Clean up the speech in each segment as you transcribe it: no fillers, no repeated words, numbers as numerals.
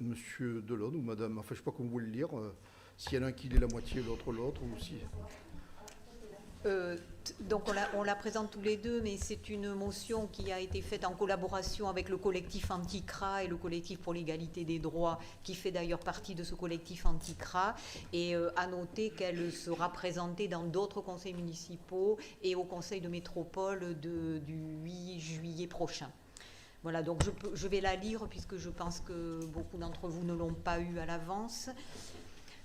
Monsieur Delon ou Madame, enfin je ne sais pas comment vous voulez le lire, s'il y en a un qui lit la moitié, l'autre, ou si... Donc on la présente tous les deux, mais c'est une motion qui a été faite en collaboration avec le collectif Anti-CRA et le collectif pour l'égalité des droits, qui fait d'ailleurs partie de ce collectif Anti-CRA, et à noter qu'elle sera présentée dans d'autres conseils municipaux et au conseil de métropole du 8 juillet prochain. Voilà, donc je vais la lire puisque je pense que beaucoup d'entre vous ne l'ont pas eue à l'avance.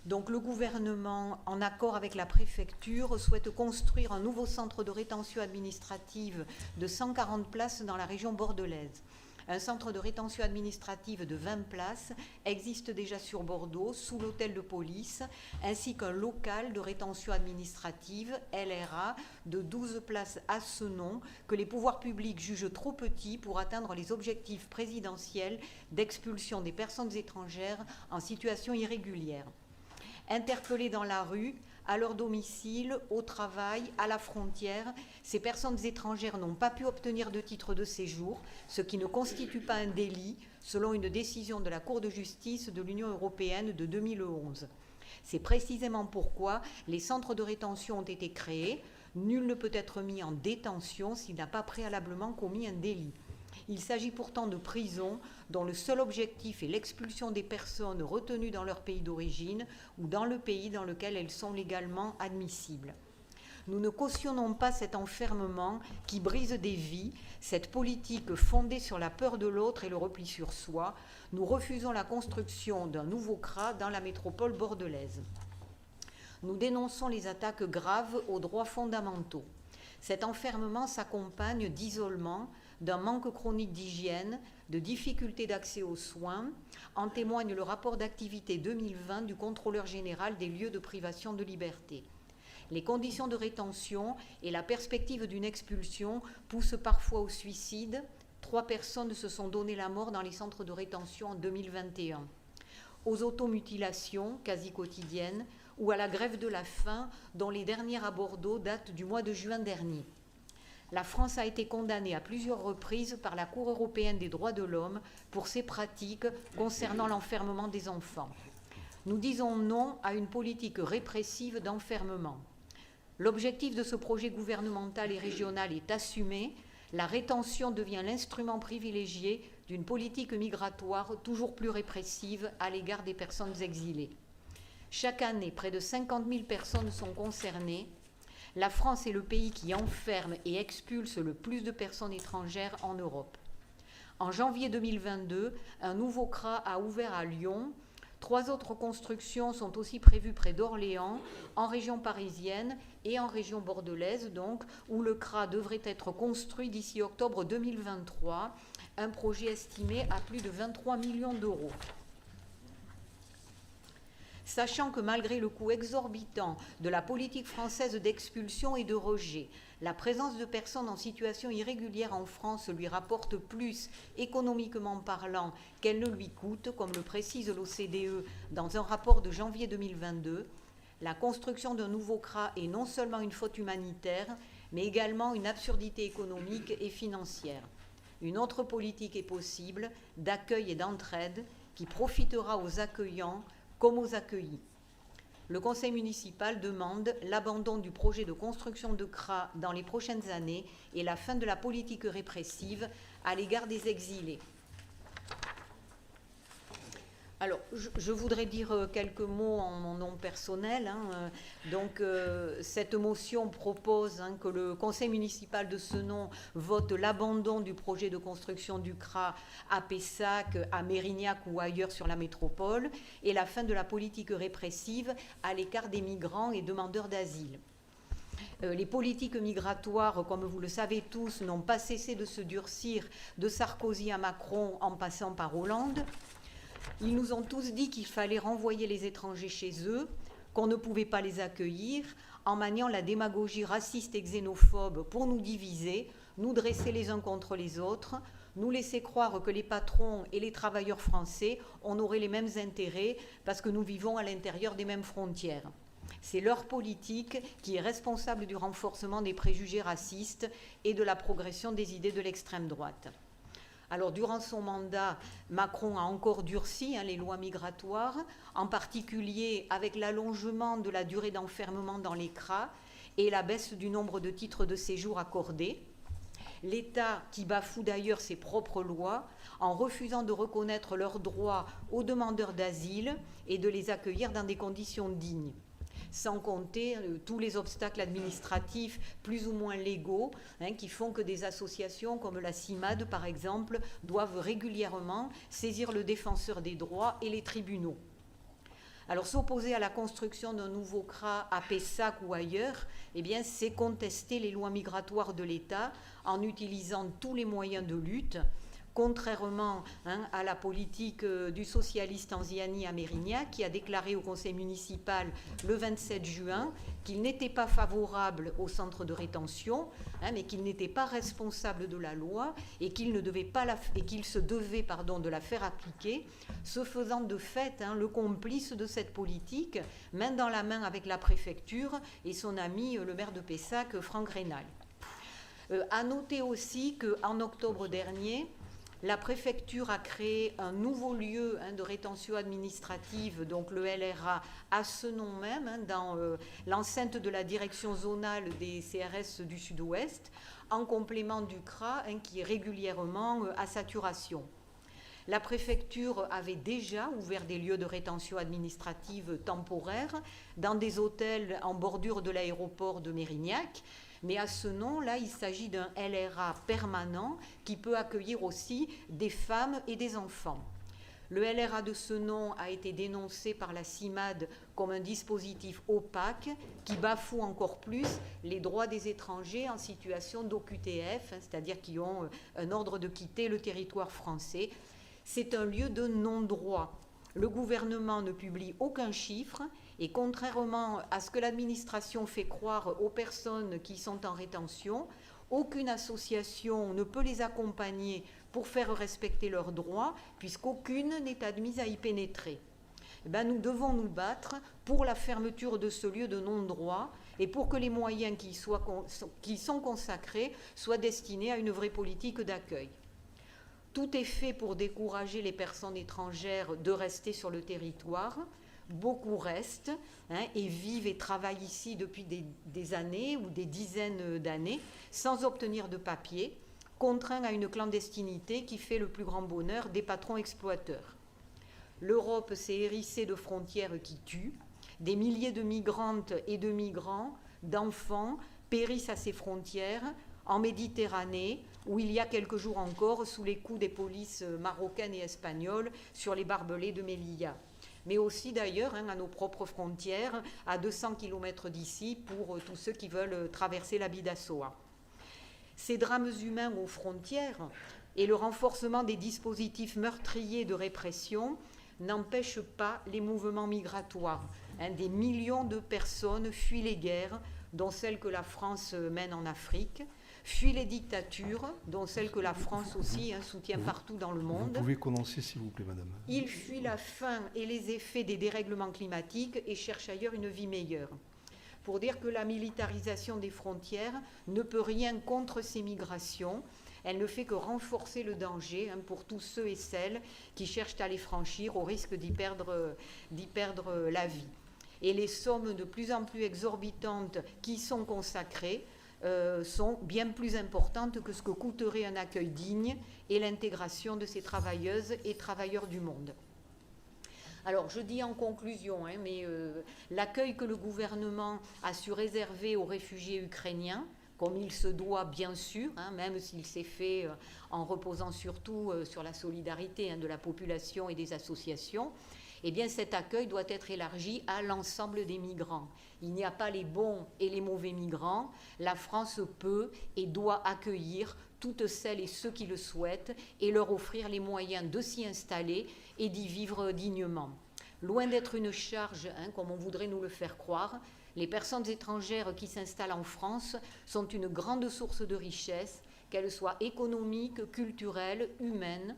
Donc le gouvernement, en accord avec la préfecture, souhaite construire un nouveau centre de rétention administrative de 140 places dans la région bordelaise. Un centre de rétention administrative de 20 places existe déjà sur Bordeaux, sous l'hôtel de police, ainsi qu'un local de rétention administrative, LRA, de 12 places à ce nom, que les pouvoirs publics jugent trop petit pour atteindre les objectifs présidentiels d'expulsion des personnes étrangères en situation irrégulière. Interpellées dans la rue, à leur domicile, au travail, à la frontière, ces personnes étrangères n'ont pas pu obtenir de titre de séjour, ce qui ne constitue pas un délit, selon une décision de la Cour de justice de l'Union européenne de 2011. C'est précisément pourquoi les centres de rétention ont été créés. Nul ne peut être mis en détention s'il n'a pas préalablement commis un délit. Il s'agit pourtant de prisons dont le seul objectif est l'expulsion des personnes retenues dans leur pays d'origine ou dans le pays dans lequel elles sont légalement admissibles. Nous ne cautionnons pas cet enfermement qui brise des vies, cette politique fondée sur la peur de l'autre et le repli sur soi. Nous refusons la construction d'un nouveau CRA dans la métropole bordelaise. Nous dénonçons les attaques graves aux droits fondamentaux. Cet enfermement s'accompagne d'isolement, d'un manque chronique d'hygiène, de difficultés d'accès aux soins, en témoigne le rapport d'activité 2020 du contrôleur général des lieux de privation de liberté. Les conditions de rétention et la perspective d'une expulsion poussent parfois au suicide. 3 personnes se sont donné la mort dans les centres de rétention en 2021. Aux automutilations quasi quotidiennes ou à la grève de la faim, dont les dernières à Bordeaux datent du mois de juin dernier. La France a été condamnée à plusieurs reprises par la Cour européenne des droits de l'homme pour ces pratiques concernant l'enfermement des enfants. Nous disons non à une politique répressive d'enfermement. L'objectif de ce projet gouvernemental et régional est assumé. La rétention devient l'instrument privilégié d'une politique migratoire toujours plus répressive à l'égard des personnes exilées. Chaque année, près de 50 000 personnes sont concernées. La France est le pays qui enferme et expulse le plus de personnes étrangères en Europe. En janvier 2022, un nouveau CRA a ouvert à Lyon. 3 autres constructions sont aussi prévues près d'Orléans, en région parisienne et en région bordelaise, donc, où le CRA devrait être construit d'ici octobre 2023, un projet estimé à plus de 23 millions d'euros. Sachant que malgré le coût exorbitant de la politique française d'expulsion et de rejet, la présence de personnes en situation irrégulière en France lui rapporte plus, économiquement parlant, qu'elle ne lui coûte, comme le précise l'OCDE dans un rapport de janvier 2022, la construction d'un nouveau CRA est non seulement une faute humanitaire, mais également une absurdité économique et financière. Une autre politique est possible, d'accueil et d'entraide, qui profitera aux accueillants comme aux accueillis. Le conseil municipal demande l'abandon du projet de construction de CRA dans les prochaines années et la fin de la politique répressive à l'égard des exilés. Alors, je voudrais dire quelques mots en mon nom personnel. Cette motion propose que le conseil municipal de Senon vote l'abandon du projet de construction du CRA à Pessac, à Mérignac ou ailleurs sur la métropole et la fin de la politique répressive à l'écart des migrants et demandeurs d'asile. Les politiques migratoires, comme vous le savez tous, n'ont pas cessé de se durcir de Sarkozy à Macron en passant par Hollande. Ils nous ont tous dit qu'il fallait renvoyer les étrangers chez eux, qu'on ne pouvait pas les accueillir, en maniant la démagogie raciste et xénophobe pour nous diviser, nous dresser les uns contre les autres, nous laisser croire que les patrons et les travailleurs français en auraient les mêmes intérêts parce que nous vivons à l'intérieur des mêmes frontières. C'est leur politique qui est responsable du renforcement des préjugés racistes et de la progression des idées de l'extrême droite. Alors, durant son mandat, Macron a encore durci les lois migratoires, en particulier avec l'allongement de la durée d'enfermement dans les CRA et la baisse du nombre de titres de séjour accordés. L'État qui bafoue d'ailleurs ses propres lois en refusant de reconnaître leurs droits aux demandeurs d'asile et de les accueillir dans des conditions dignes. Sans compter tous les obstacles administratifs plus ou moins légaux qui font que des associations comme la CIMAD, par exemple, doivent régulièrement saisir le défenseur des droits et les tribunaux. Alors s'opposer à la construction d'un nouveau CRA à Pessac ou ailleurs, c'est contester les lois migratoires de l'État en utilisant tous les moyens de lutte, contrairement à la politique du socialiste Anziani à Mérignac, qui a déclaré au conseil municipal le 27 juin qu'il n'était pas favorable au centre de rétention, mais qu'il n'était pas responsable de la loi et qu'il se devait de la faire appliquer, se faisant de fait le complice de cette politique, main dans la main avec la préfecture et son ami le maire de Pessac, Franck Rénal. À noter aussi qu'en octobre dernier, la préfecture a créé un nouveau lieu de rétention administrative, donc le LRA, à ce nom même, dans l'enceinte de la direction zonale des CRS du Sud-Ouest, en complément du CRA qui est régulièrement à saturation. La préfecture avait déjà ouvert des lieux de rétention administrative temporaires dans des hôtels en bordure de l'aéroport de Mérignac. Mais à ce nom-là, il s'agit d'un LRA permanent qui peut accueillir aussi des femmes et des enfants. Le LRA de ce nom a été dénoncé par la CIMAD comme un dispositif opaque qui bafoue encore plus les droits des étrangers en situation d'OQTF, c'est-à-dire qui ont un ordre de quitter le territoire français. C'est un lieu de non-droit. Le gouvernement ne publie aucun chiffre et contrairement à ce que l'administration fait croire aux personnes qui sont en rétention, aucune association ne peut les accompagner pour faire respecter leurs droits puisqu'aucune n'est admise à y pénétrer. Nous devons nous battre pour la fermeture de ce lieu de non-droit et pour que les moyens qui y sont consacrés soient destinés à une vraie politique d'accueil. Tout est fait pour décourager les personnes étrangères de rester sur le territoire. Beaucoup restent et vivent et travaillent ici depuis des années ou des dizaines d'années sans obtenir de papier, contraints à une clandestinité qui fait le plus grand bonheur des patrons exploiteurs. L'Europe s'est hérissée de frontières qui tuent. Des milliers de migrantes et de migrants, d'enfants, périssent à ces frontières, en Méditerranée, où il y a quelques jours encore, sous les coups des polices marocaines et espagnoles, sur les barbelés de Melilla. Mais aussi d'ailleurs à nos propres frontières, à 200 km d'ici, pour tous ceux qui veulent traverser la Bidassoa. Ces drames humains aux frontières et le renforcement des dispositifs meurtriers de répression n'empêchent pas les mouvements migratoires. Des millions de personnes fuient les guerres, dont celles que la France mène en Afrique, fuient les dictatures, dont celles que la France aussi soutient partout dans le monde. Vous pouvez commencer, s'il vous plaît, madame. Ils fuient la faim et les effets des dérèglements climatiques et cherchent ailleurs une vie meilleure. Pour dire que la militarisation des frontières ne peut rien contre ces migrations, elle ne fait que renforcer le danger pour tous ceux et celles qui cherchent à les franchir au risque d'y perdre la vie. Et les sommes de plus en plus exorbitantes qui y sont consacrées sont bien plus importantes que ce que coûterait un accueil digne et l'intégration de ces travailleuses et travailleurs du monde. Alors, je dis en conclusion, l'accueil que le gouvernement a su réserver aux réfugiés ukrainiens, comme il se doit bien sûr, même s'il s'est fait en reposant surtout sur la solidarité de la population et des associations, cet accueil doit être élargi à l'ensemble des migrants. Il n'y a pas les bons et les mauvais migrants. La France peut et doit accueillir toutes celles et ceux qui le souhaitent et leur offrir les moyens de s'y installer et d'y vivre dignement. Loin d'être une charge, comme on voudrait nous le faire croire, les personnes étrangères qui s'installent en France sont une grande source de richesse, qu'elles soient économiques, culturelles, humaines.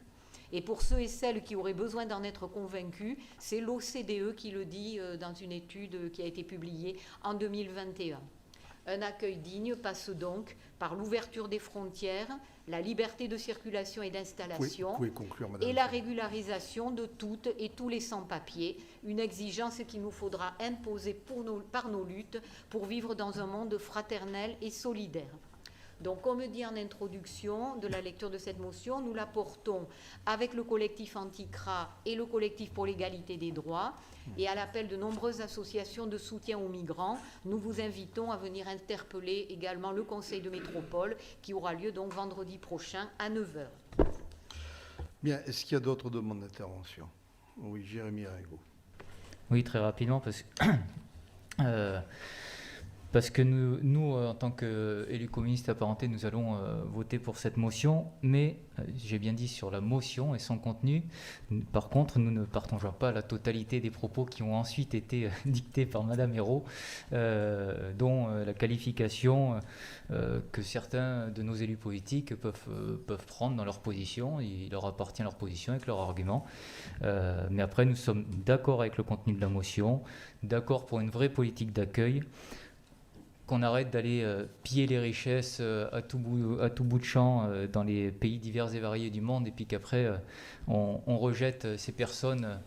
Et pour ceux et celles qui auraient besoin d'en être convaincus, c'est l'OCDE qui le dit dans une étude qui a été publiée en 2021. Un accueil digne passe donc par l'ouverture des frontières, la liberté de circulation et d'installation, Vous pouvez conclure, madame. et la régularisation de toutes et tous les sans-papiers, une exigence qu'il nous faudra imposer par nos luttes pour vivre dans un monde fraternel et solidaire. Donc, comme dit en introduction de la lecture de cette motion, nous la portons avec le collectif Anticra et le collectif pour l'égalité des droits. Et à l'appel de nombreuses associations de soutien aux migrants, nous vous invitons à venir interpeller également le Conseil de métropole qui aura lieu donc vendredi prochain à 9h. Bien, est-ce qu'il y a d'autres demandes d'intervention? Oui, Jérémy Ringot. Oui, très rapidement, parce que nous en tant qu'élus communistes apparentés, nous allons voter pour cette motion, mais j'ai bien dit sur la motion et son contenu. Par contre, nous ne partageons pas la totalité des propos qui ont ensuite été dictés par Madame Hérault, dont la qualification que certains de nos élus politiques peuvent prendre dans leur position. Il leur appartient leur position avec leurs arguments. Mais après, nous sommes d'accord avec le contenu de la motion, d'accord pour une vraie politique d'accueil, qu'on arrête d'aller piller les richesses à tout bout de champ dans les pays divers et variés du monde, et puis qu'après on rejette ces personnes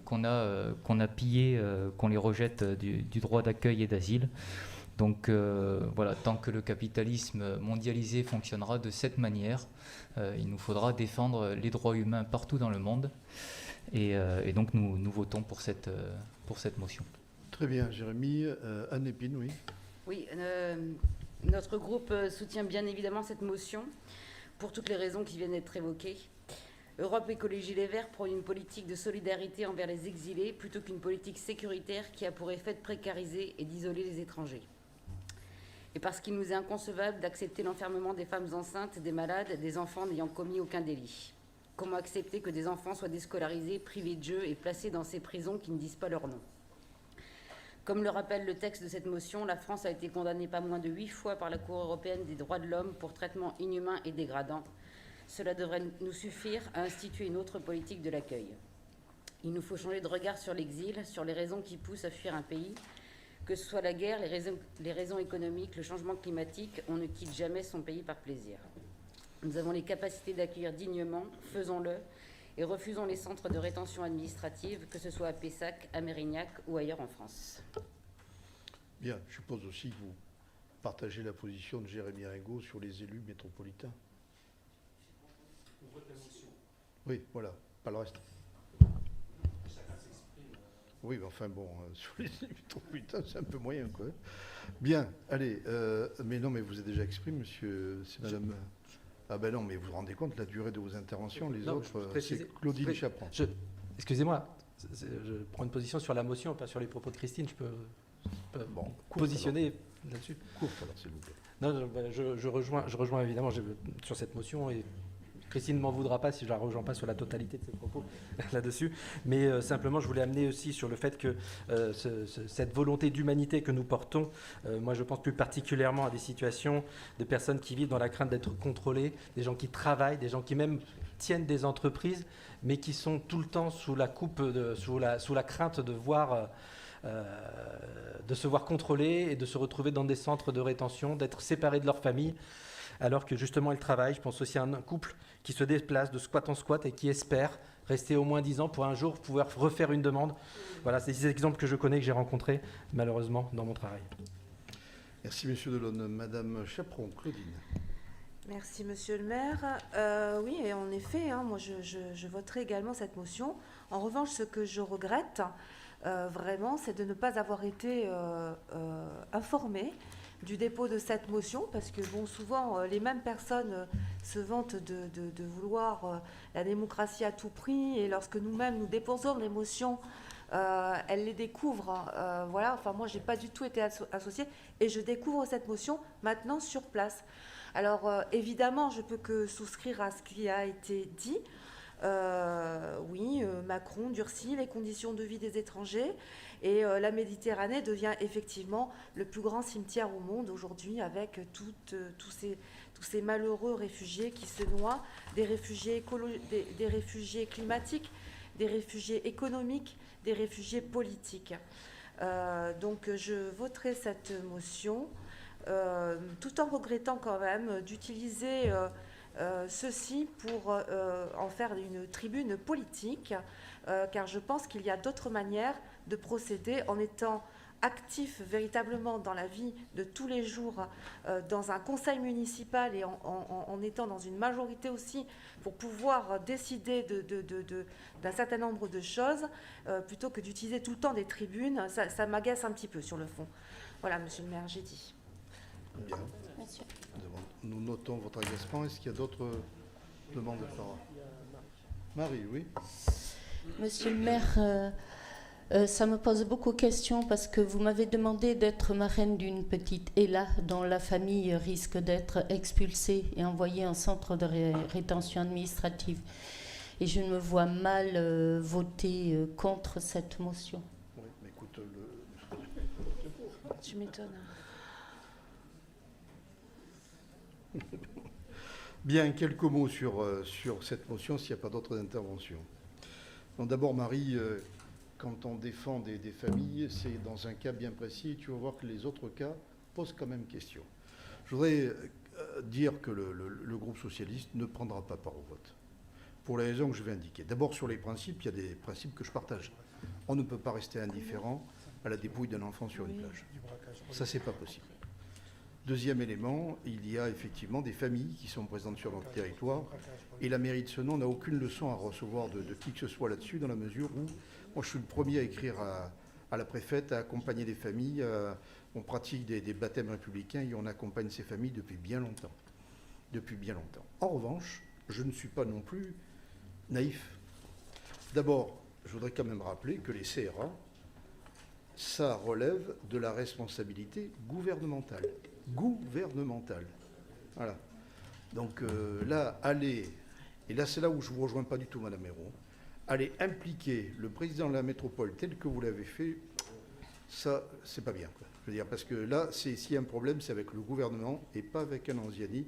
qu'on a pillées, qu'on les rejette du droit d'accueil et d'asile. Donc voilà, tant que le capitalisme mondialisé fonctionnera de cette manière, il nous faudra défendre les droits humains partout dans le monde, et donc nous votons pour cette motion. Très bien, Jérémy. Anne Épine, oui. Oui, notre groupe soutient bien évidemment cette motion pour toutes les raisons qui viennent d'être évoquées. Europe Écologie Les Verts prône une politique de solidarité envers les exilés plutôt qu'une politique sécuritaire qui a pour effet de précariser et d'isoler les étrangers. Et parce qu'il nous est inconcevable d'accepter l'enfermement des femmes enceintes, des malades, des enfants n'ayant commis aucun délit. Comment accepter que des enfants soient déscolarisés, privés de jeux et placés dans ces prisons qui ne disent pas leur nom ? Comme le rappelle le texte de cette motion, la France a été condamnée pas moins de 8 fois par la Cour européenne des droits de l'homme pour traitement inhumain et dégradant. Cela devrait nous suffire à instituer une autre politique de l'accueil. Il nous faut changer de regard sur l'exil, sur les raisons qui poussent à fuir un pays. Que ce soit la guerre, les raisons économiques, le changement climatique, on ne quitte jamais son pays par plaisir. Nous avons les capacités d'accueillir dignement, faisons-le, et refusons les centres de rétention administrative, que ce soit à Pessac, à Mérignac ou ailleurs en France. Bien, je suppose aussi que vous partagez la position de Jérémy Ringot sur les élus métropolitains. On vote la motion. Oui, voilà, pas le reste. Chacun s'exprime. Oui, mais enfin bon, sur les élus métropolitains, c'est un peu moyen, quoi. Bien, allez, mais non, mais vous avez déjà exprimé, monsieur, c'est madame... Ah ben non, mais vous vous rendez compte, la durée de vos interventions, les autres, c'est Claudine Chaperon. Excusez-moi, je prends une position sur la motion, pas sur les propos de Christine, je peux Bon, positionner là-dessus. Courte alors, s'il vous plaît. Non, je rejoins évidemment sur cette motion, et Christine ne m'en voudra pas si je ne la rejoins pas sur la totalité de ses propos là-dessus. Mais simplement, je voulais amener aussi sur le fait que cette volonté d'humanité que nous portons, moi je pense plus particulièrement à des situations de personnes qui vivent dans la crainte d'être contrôlées, des gens qui travaillent, des gens qui même tiennent des entreprises, mais qui sont tout le temps sous la coupe, sous la crainte de se voir contrôlés et de se retrouver dans des centres de rétention, d'être séparés de leur famille, alors que justement ils travaillent. Je pense aussi à un couple qui se déplace de squat en squat et qui espère rester au moins 10 ans pour un jour pouvoir refaire une demande. Voilà, c'est des exemples que je connais, que j'ai rencontrés malheureusement dans mon travail. Merci monsieur Delaune. Madame Chaperon, Claudine. Merci monsieur le maire. Oui, et en effet, moi je voterai également cette motion. En revanche, ce que je regrette vraiment, c'est de ne pas avoir été informée du dépôt de cette motion, parce que bon, souvent les mêmes personnes se vantent de vouloir la démocratie à tout prix, et lorsque nous-mêmes nous déposons les motions, elles les découvrent. Voilà, enfin moi j'ai pas du tout été associée, et je découvre cette motion maintenant sur place. Alors évidemment, je peux que souscrire à ce qui a été dit. Oui, Macron durcit les conditions de vie des étrangers, et la Méditerranée devient effectivement le plus grand cimetière au monde aujourd'hui, avec tous ces malheureux réfugiés qui se noient, des réfugiés climatiques, des réfugiés économiques, des réfugiés politiques. Donc je voterai cette motion tout en regrettant quand même d'utiliser ceci pour en faire une tribune politique, car je pense qu'il y a d'autres manières de procéder en étant actif véritablement dans la vie de tous les jours, dans un conseil municipal et en étant dans une majorité aussi pour pouvoir décider d'un certain nombre de choses, plutôt que d'utiliser tout le temps des tribunes. Ça m'agace un petit peu sur le fond. Voilà, monsieur le maire, j'ai dit. Bien. Monsieur. Nous notons votre agacement. Est-ce qu'il y a d'autres demandes de parole? Marie, oui. Monsieur le maire, ça me pose beaucoup de questions parce que vous m'avez demandé d'être marraine d'une petite Ella dont la famille risque d'être expulsée et envoyée en centre de rétention administrative. Et je me vois mal voter contre cette motion. Oui, mais écoute, Tu m'étonnes. Bien, quelques mots sur cette motion, s'il n'y a pas d'autres interventions. Donc d'abord, Marie, quand on défend des familles, c'est dans un cas bien précis. Tu vas voir que les autres cas posent quand même question. Je voudrais dire que le groupe socialiste ne prendra pas part au vote, pour les raisons que je vais indiquer. D'abord, sur les principes, il y a des principes que je partage. On ne peut pas rester indifférent à la dépouille d'un enfant sur une plage. Ça, c'est pas possible. Deuxième élément, il y a effectivement des familles qui sont présentes sur notre territoire et la mairie de Senon n'a aucune leçon à recevoir de qui que ce soit là-dessus, dans la mesure où moi je suis le premier à écrire à la préfète, à accompagner des familles. On pratique des baptêmes républicains et on accompagne ces familles depuis bien longtemps. Depuis bien longtemps. En revanche, je ne suis pas non plus naïf. D'abord, je voudrais quand même rappeler que les CRA, ça relève de la responsabilité gouvernementale. Gouvernementale. Voilà. Donc là, aller, et là c'est là où je ne vous rejoins pas du tout, Madame Hérault, aller impliquer le président de la métropole tel que vous l'avez fait, ça, c'est pas bien, quoi. Je veux dire, parce que là, s'il y a un problème, c'est avec le gouvernement et pas avec un Anziani.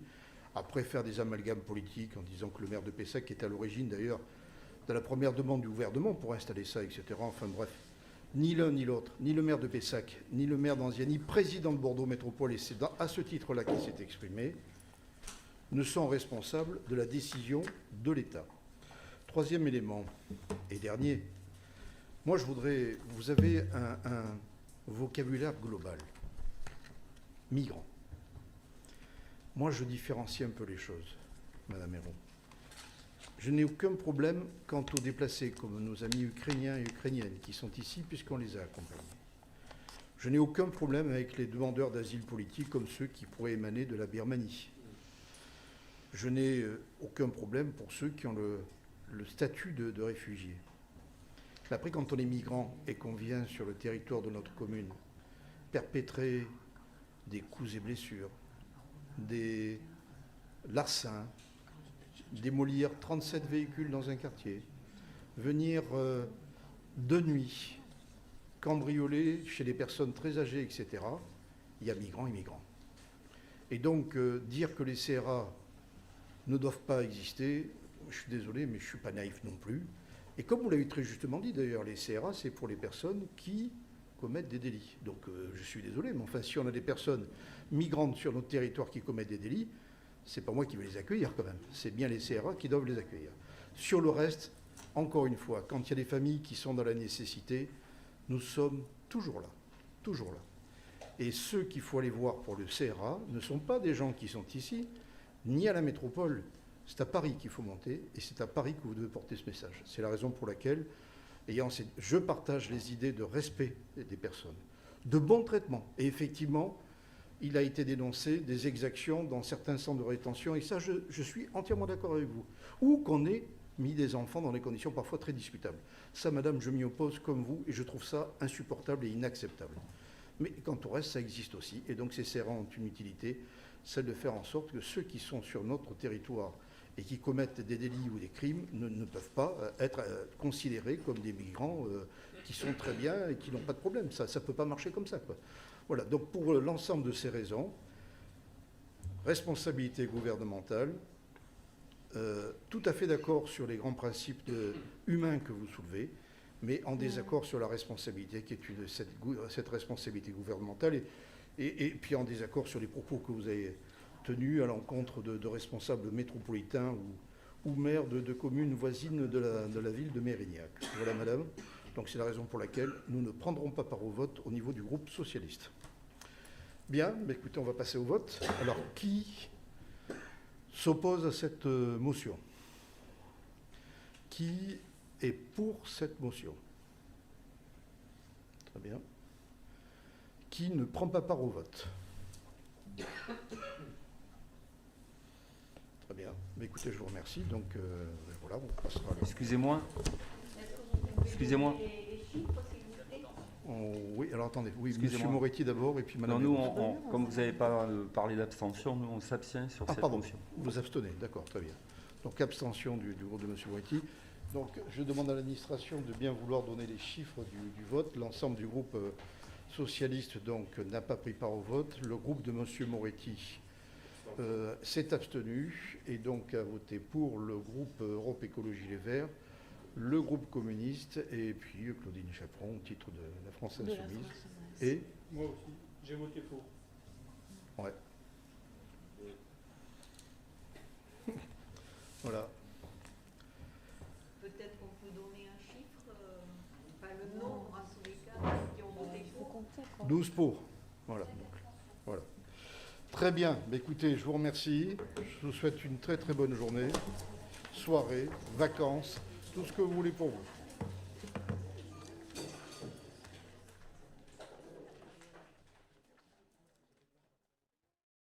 Après, faire des amalgames politiques en disant que le maire de Pessac est à l'origine, d'ailleurs, de la première demande du gouvernement pour installer ça, etc. Enfin bref. Ni l'un ni l'autre, ni le maire de Pessac, ni le maire d'Anziani, président de Bordeaux Métropole, et c'est à ce titre-là qu'il s'est exprimé, ne sont responsables de la décision de l'État. Troisième élément, et dernier, moi je voudrais, vous avez un vocabulaire global, migrant. Moi je différencie un peu les choses, Madame Hérault. Je n'ai aucun problème quant aux déplacés, comme nos amis ukrainiens et ukrainiennes qui sont ici, puisqu'on les a accompagnés. Je n'ai aucun problème avec les demandeurs d'asile politique, comme ceux qui pourraient émaner de la Birmanie. Je n'ai aucun problème pour ceux qui ont le statut de réfugiés. Mais après, quand on est migrant et qu'on vient sur le territoire de notre commune perpétrer des coups et blessures, des larcins, démolir 37 véhicules dans un quartier, venir de nuit, cambrioler chez des personnes très âgées, etc., il y a migrants et migrants. Et donc, dire que les CRA ne doivent pas exister, je suis désolé, mais je ne suis pas naïf non plus. Et comme vous l'avez très justement dit, d'ailleurs, les CRA, c'est pour les personnes qui commettent des délits. Donc, je suis désolé, mais enfin, si on a des personnes migrantes sur notre territoire qui commettent des délits, c'est pas moi qui vais les accueillir quand même. C'est bien les CRA qui doivent les accueillir. Sur le reste, encore une fois, quand il y a des familles qui sont dans la nécessité, nous sommes toujours là. Toujours là. Et ceux qu'il faut aller voir pour le CRA ne sont pas des gens qui sont ici, ni à la métropole. C'est à Paris qu'il faut monter, et c'est à Paris que vous devez porter ce message. C'est la raison pour laquelle, je partage les idées de respect des personnes, de bon traitement. Et effectivement, il a été dénoncé des exactions dans certains centres de rétention, et ça, je suis entièrement d'accord avec vous. Ou qu'on ait mis des enfants dans des conditions parfois très discutables. Ça, madame, je m'y oppose comme vous, et je trouve ça insupportable et inacceptable. Mais quant au reste, ça existe aussi, et donc ces CRA ont une utilité, celle de faire en sorte que ceux qui sont sur notre territoire et qui commettent des délits ou des crimes ne peuvent pas être considérés comme des migrants qui sont très bien et qui n'ont pas de problème. Ça ne peut pas marcher comme ça, quoi. Voilà, donc pour l'ensemble de ces raisons, responsabilité gouvernementale, tout à fait d'accord sur les grands principes humains que vous soulevez, mais en désaccord sur la responsabilité qui est cette responsabilité gouvernementale. et puis en désaccord sur les propos que vous avez tenus à l'encontre de responsables métropolitains ou maires de communes voisines de la ville de Mérignac. Voilà, madame. Donc c'est la raison pour laquelle nous ne prendrons pas part au vote au niveau du groupe socialiste. Bien, mais écoutez, on va passer au vote. Alors, qui s'oppose à cette motion? Qui est pour cette motion? Très bien. Qui ne prend pas part au vote? Très bien. Mais écoutez, je vous remercie. Donc, voilà, on passera à Excusez-moi. Excusez-moi. Oui, alors attendez. Oui, Excusez-moi. Monsieur Moretti d'abord, et puis Madame. Non, nous, comme vous n'avez pas parlé d'abstention, nous, on s'abstient sur cette motion. Vous abstenez, d'accord, très bien. Donc, abstention du groupe de Monsieur Moretti. Donc, je demande à l'administration de bien vouloir donner les chiffres du vote. L'ensemble du groupe socialiste, donc, n'a pas pris part au vote. Le groupe de Monsieur Moretti s'est abstenu et donc a voté pour le groupe Europe Écologie Les Verts, le groupe communiste et puis Claudine Chaperon au titre de la France Insoumise. Et moi aussi, j'ai voté pour. Ouais. Voilà. Peut-être qu'on peut donner un chiffre, pas le nombre en tous les cas, qui ont voté pour. 12 pour. Voilà. Donc, voilà. Très bien. Bah, écoutez, je vous remercie. Je vous souhaite une très très bonne journée, soirée, vacances, tout ce que vous voulez pour vous.